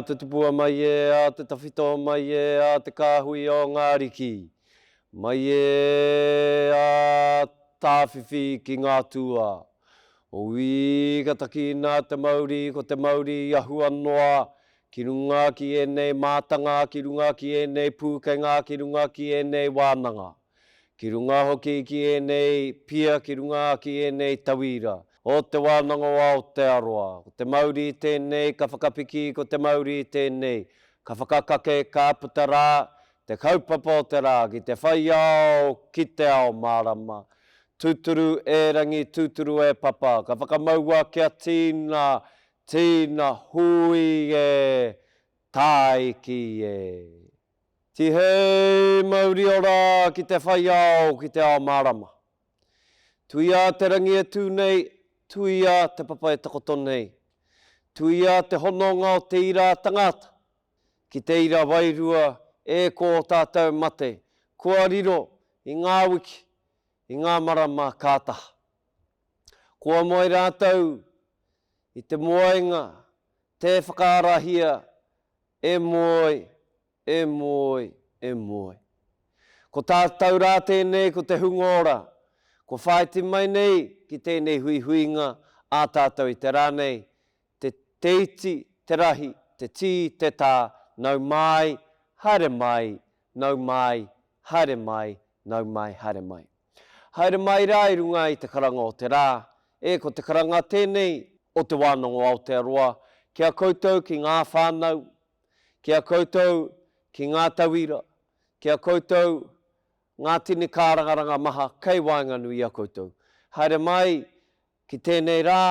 a te tupua mai a te tawhito mai a te kāhui o ngā riki. Mai a tāwhiwhi ki ngā tua. O i kataki nā te Māori, ko te Māori ahua noa, ki runga ki enei mātanga, ki runga ki enei pūkenga, ki runga ki enei wānanga. Ki runga hoki ki enei pia, ki runga ki enei tauira. O te wānanga o Aotearoa. Ko te Māori tēnei, ka whakapiki ko te Māori tēnei. Ka whakakake, ka puta rā, te kaupapa o te rā, ki te whai ao, ki te ao mārama. Tūturu e rangi, tūturu e papa. Ka whakamaua kia tīna, tīna hui e, taiki e. Ti hei Māori ora ki te whai ao, ki te ao mārama. Tuia te rangi e tūnei, tuia te papa e takoto nei. Tuia te hononga o te ira tangata. Ki te ira wairua e ko tātou mate. Kua riro i ngā wiki, i ngā marama kātaha. Kua moe rātou i te moenga, te whakaarahia, e moe, e moe, e moe. Ko tātou rā tēnei, ko te hungora. Ko whaiti mai nei ki tēnei hui huinga a tātou i te rānei, te iti, te rahi, te tī, te tā, nau mai, haere mai, nau mai, haere mai, nau mai, haere mai. Haere mai rā i runga i te karanga o te rā, e ko te karanga tēnei o te wānanga o Aotearoa, kia koutou ki ngā whānau, kia koutou ki ngā tauira, kia koutou ngā tini kārangaranga maha, kei wainga nui a koutou. Haere mai, ki tēnei rā,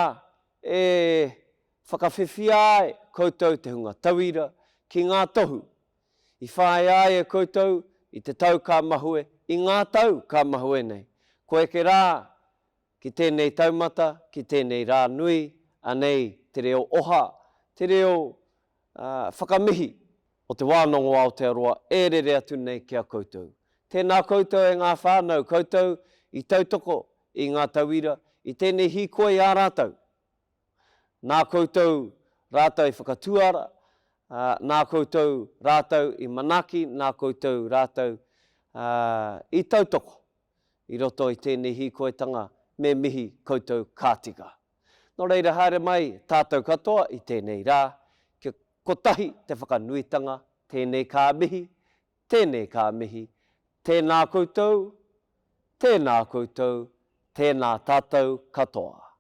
e whakawhiwhi ai koutou te hunga tauira, ki ngā tohu. I whae ai e koutou, i te tau ka mahue, i ngā tau ka mahue nei. Koe ke rā, ki tēnei taumata, ki tēnei rā nui, anei te reo oha, te reo whakamihi o te wānanga o Aotearoa, e rere atu nei kia koutou. Tēnā koutou e ngā whānau, koutou i tautoko i ngā tauira, i tēnei hikoi ā rātou. Nā koutou rātou i whakatuara, nā koutou rātou i manaki, nā koutou rātou i tautoko. I roto i tēnei hikoitanga me mihi koutou kātika. Nō reira haere mai tātou katoa i tēnei rā, kia kotahi te whakanuitanga, tēnei kā mihi, tēnei kā mihi, tēnā koutou, tēnā koutou, tēnā tātou katoa.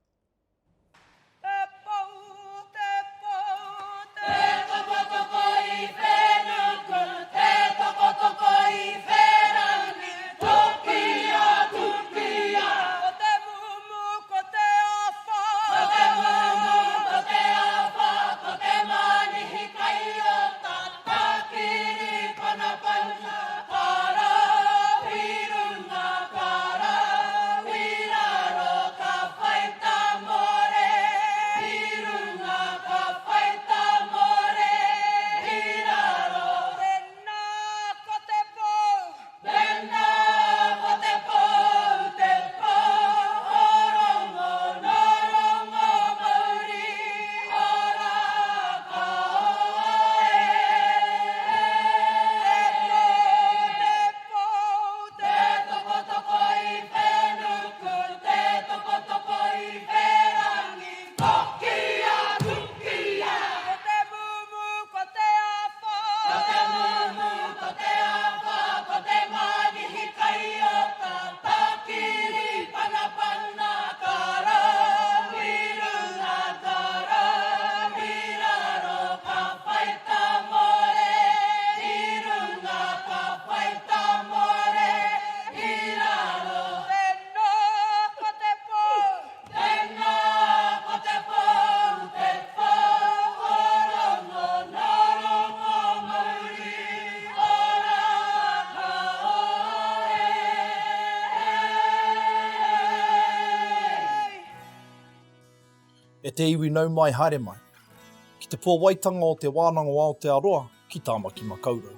E te iwi nau mai haere mai. Ki te Puāwaitanga o te wānanga o Aotearoa ki Tāmaki makaurau.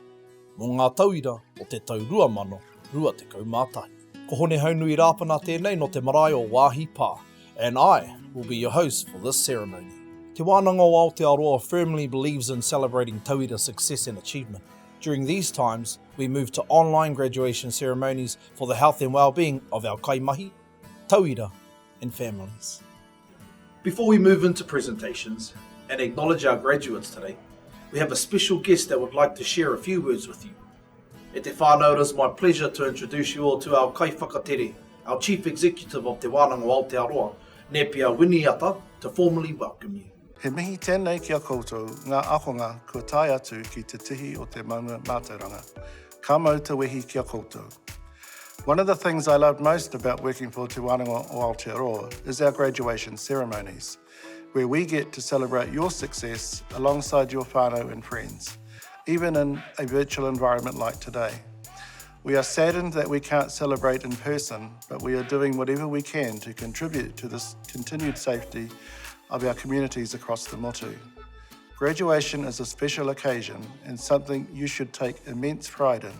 Mō ngā tauira o te tau 2021. Ko hone haunui rāpana tēnei no te marae o Wāhi Pā, and I will be your host for this ceremony. Te wānanga o Aotearoa firmly believes in celebrating tauira success and achievement. During these times, we move to online graduation ceremonies for the health and well-being of our kaimahi, tauira and families. Before we move into presentations and acknowledge our graduates today, we have a special guest that would like to share a few words with you. E te whānau, it is my pleasure to introduce you all to our kaiwhakatere, our Chief Executive of Te Wānanga o Aotearoa, Nepia Winiata, to formally welcome you. He mihi tēnei ki a koutou, ngā ahonga kua tai atu ki te tihi o te maunga mātauranga. Ka mau te wehi ki a koutou. One of the things I loved most about working for Te Wānanga o Aotearoa is our graduation ceremonies, where we get to celebrate your success alongside your whānau and friends, even in a virtual environment like today. We are saddened that we can't celebrate in person, but we are doing whatever we can to contribute to this continued safety of our communities across the motu. Graduation is a special occasion and something you should take immense pride in.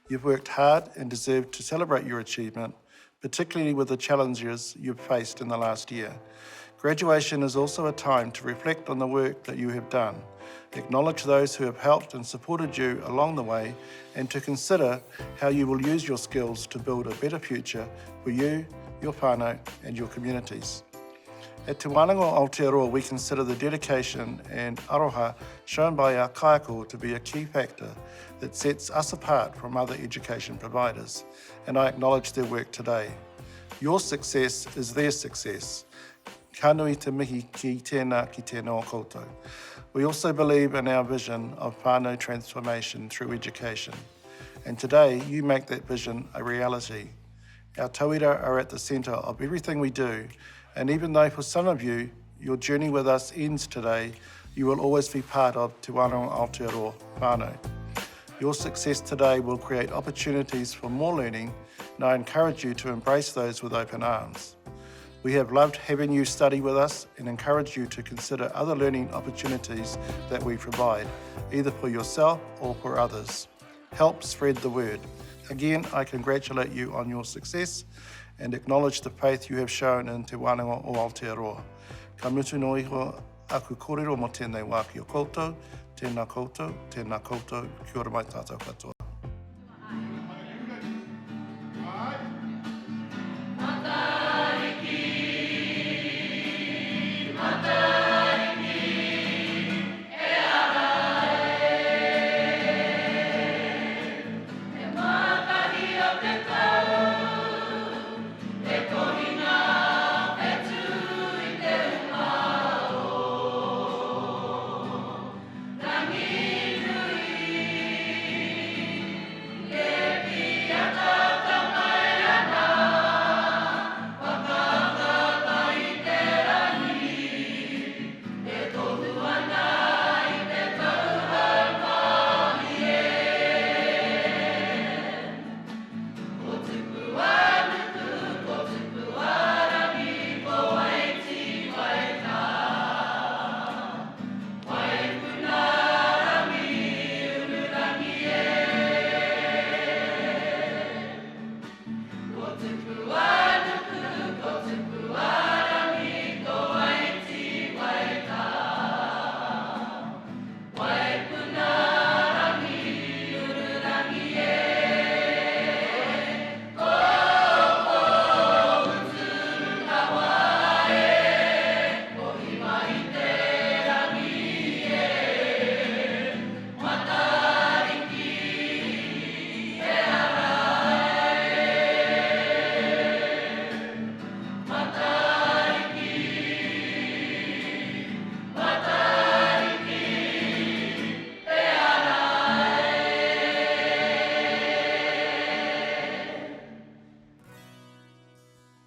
You've worked hard and deserve to celebrate your achievement, particularly with the challenges you've faced in the last year. Graduation is also a time to reflect on the work that you have done, acknowledge those who have helped and supported you along the way, and to consider how you will use your skills to build a better future for you, your whānau, and your communities. At Te Wānanga o Aotearoa, we consider the dedication and aroha shown by our kaiako to be a key factor that sets us apart from other education providers, and I acknowledge their work today. Your success is their success. Ka nui te mihi ki tēnā ki tēnā o koutou. We also believe in our vision of whānau transformation through education, and today you make that vision a reality. Our tauira are at the centre of everything we do, and even though for some of you, your journey with us ends today, you will always be part of Te Wānanga o Aotearoa whānau. Your success today will create opportunities for more learning, and I encourage you to embrace those with open arms. We have loved having you study with us and encourage you to consider other learning opportunities that we provide, either for yourself or for others. Help spread the word. Again, I congratulate you on your success and acknowledge the faith you have shown in Te Wānanga o Aotearoa. Ka mutu no iho aku kōrero mo tēnei wā ki o koutou, tēnā koutou, kia ora mai tātou katoa.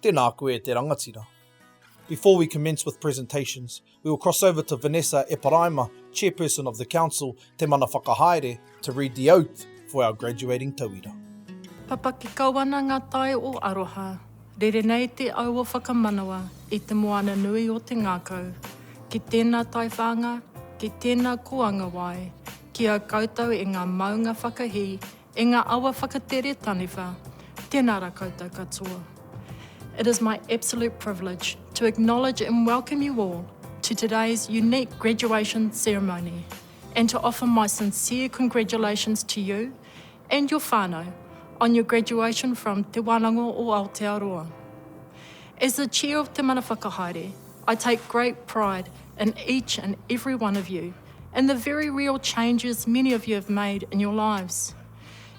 Tēnā koe te rangatira. Before we commence with presentations, we will cross over to Vanessa Eparaima, Chairperson of the Council, Te Mana Whakahaere, to read the oath for our graduating tauira. Papa ki kawana ngā tai o aroha, rere nei te au o whakamanawa i te moana nui o te ngākau. Ki tēnā tai whanga, ki tēnā kuanga wai, ki a koutou e ngā maunga whakahi, e ngā awa whakatere taniwha, tēnā ra koutou katoa. It is my absolute privilege to acknowledge and welcome you all to to today's unique graduation ceremony and to offer my sincere congratulations to you and your whānau on your graduation from Te Wānanga o Aotearoa. As the chair of Te Mana Whakahaere, I take great pride in each and every one of you and the very real changes many of you have made in your lives.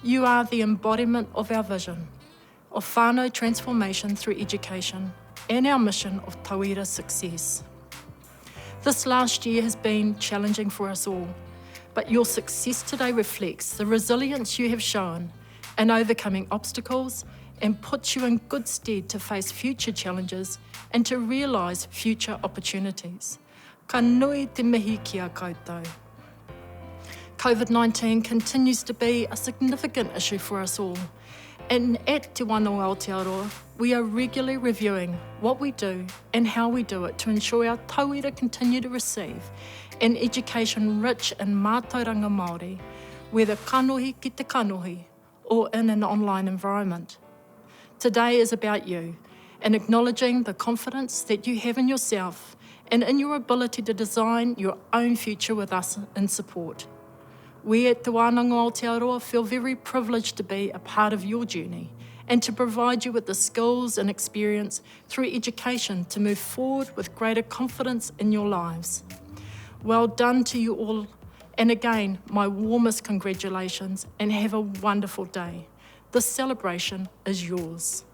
You are the embodiment of our vision of whānau transformation through education and our mission of tauira success. This last year has been challenging for us all, but your success today reflects the resilience you have shown in overcoming obstacles and puts you in good stead to face future challenges and to realise future opportunities. Ka nui te mihi ki a koutou. COVID-19 continues to be a significant issue for us all, and at Te Wānanga o Aotearoa, we are regularly reviewing what we do and how we do it to ensure our tauira continue to receive an education rich in mātauranga Māori, whether kanohi ki te kanohi or in an online environment. Today is about you and acknowledging the confidence that you have in yourself and in your ability to design your own future with us in support. We at Te Wānanga o Aotearoa feel very privileged to be a part of your journey and to provide you with the skills and experience through education to move forward with greater confidence in your lives. Well done to you all, and again, my warmest congratulations and have a wonderful day. This celebration is yours.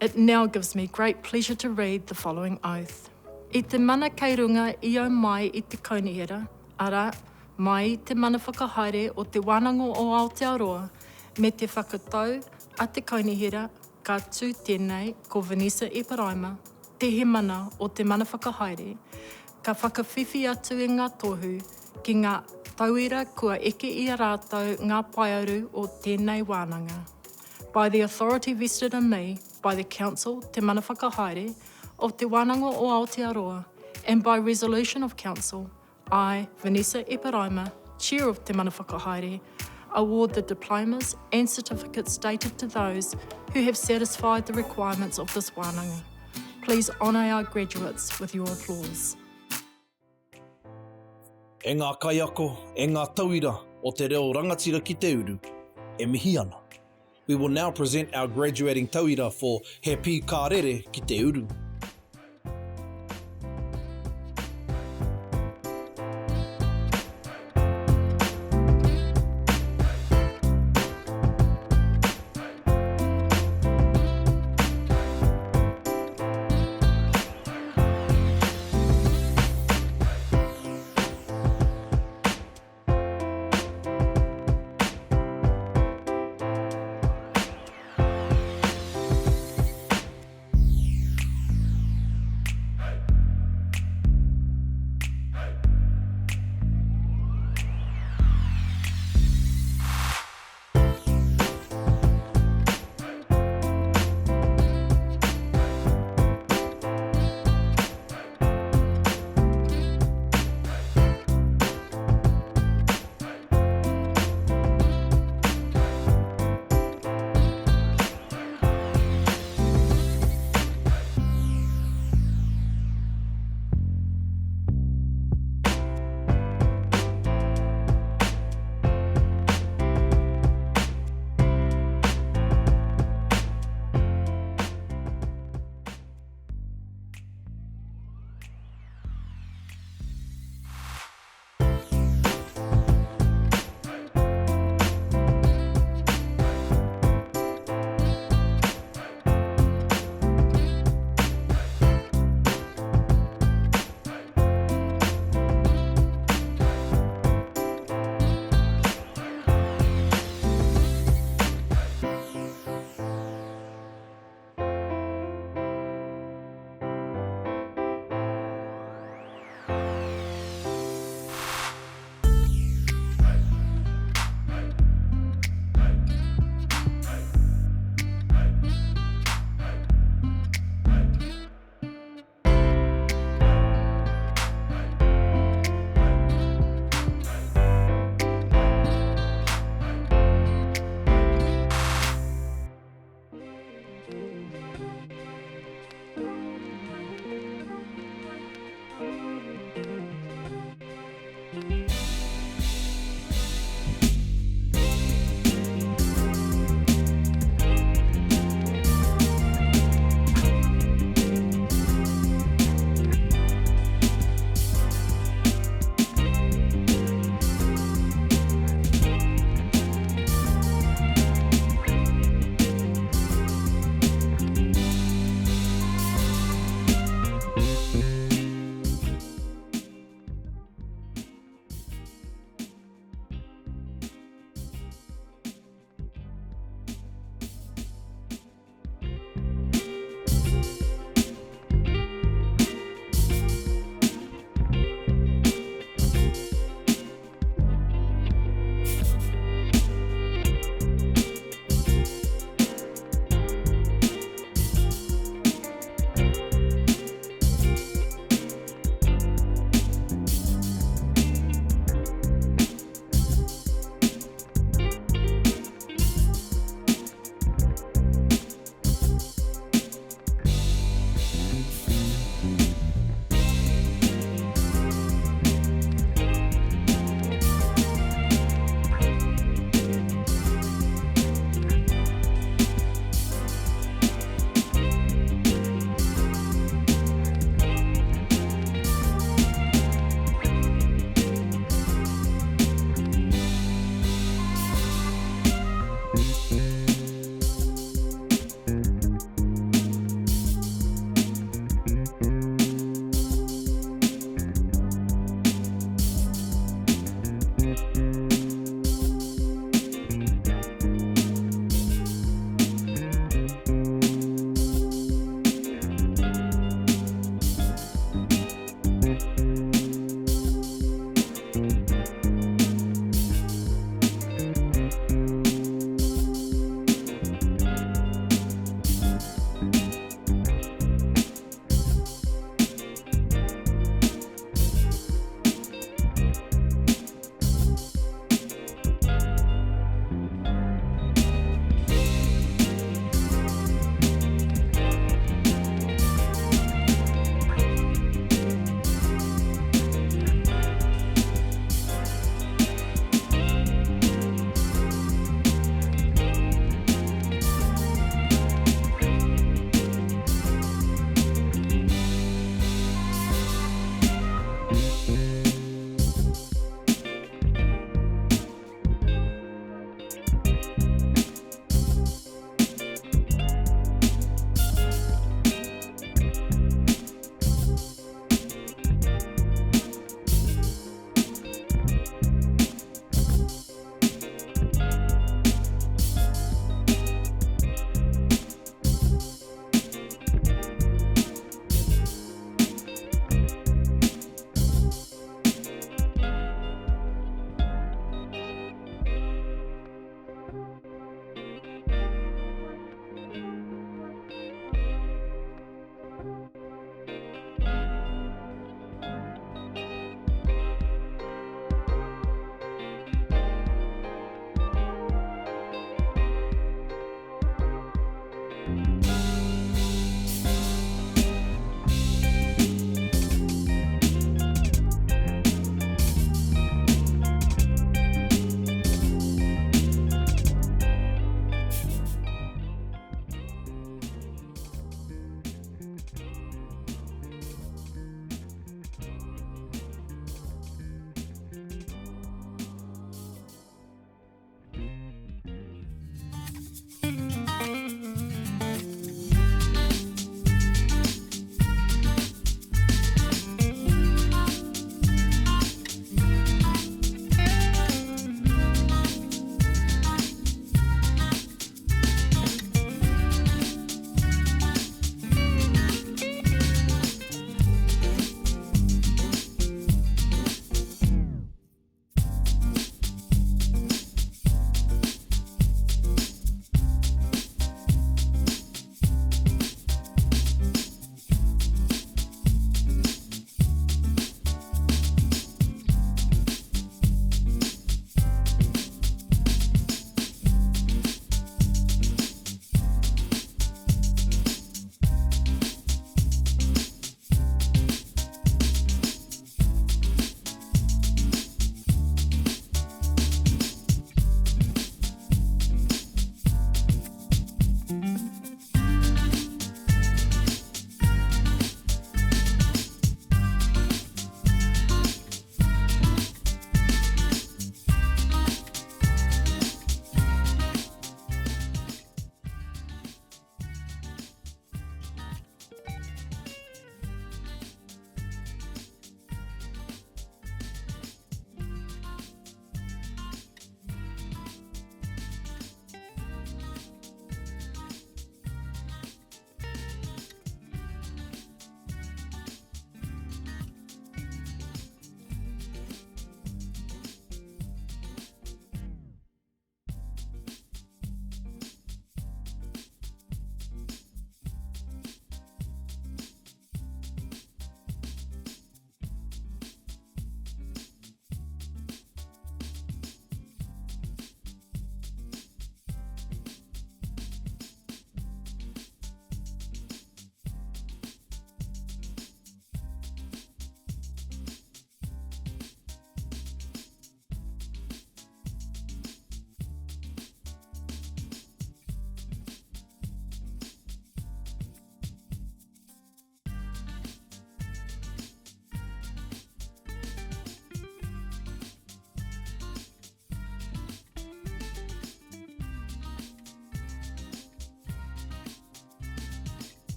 It now gives me great pleasure to read the following oath. I te mana kei runga i au mai i te kaunihera, ara, mai te mana whakahaere o te Wānanga o Aotearoa, me te whakatau a te kaunihera ka tū tēnei ko Vanessa Eparaima, te he mana o te mana whakahaere, ka whakawhiwhi atu i ngā tohu ki ngā tauira kua eke i a rātou ngā paiaru o tēnei wānanga. By the authority vested in me by the Council Te Mana Whakahaere of Te Wānanga o Aotearoa and by resolution of Council, I, Vanessa Eparaima, Chair of Te Mana Whakahaere, award the diplomas and certificates stated to those who have satisfied the requirements of this wānanga. Please honour our graduates with your applause. E ngā kaiako, e ngā tauira o te reo rangatira ki te uru, e mihi ana. We will now present our graduating tauira for He Pī Ka Rere ki te uru.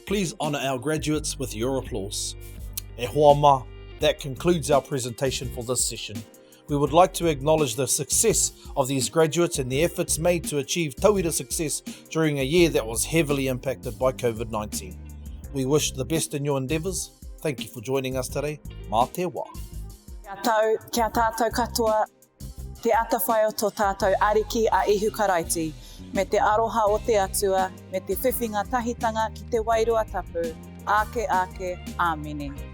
Please honour our graduates with your applause. E hoa ma, that concludes our presentation for this session. We would like to acknowledge the success of these graduates and the efforts made to achieve tauira success during a year that was heavily impacted by COVID-19. We wish the best in your endeavours. Thank you for joining us today. Mā te wā. Kia tātou katoa, te atawhai o tō tātou ariki a ihu karaiti, me te aroha o te atua, me te whiwhinga tahitanga ki te wairua tapu, ake, āmene.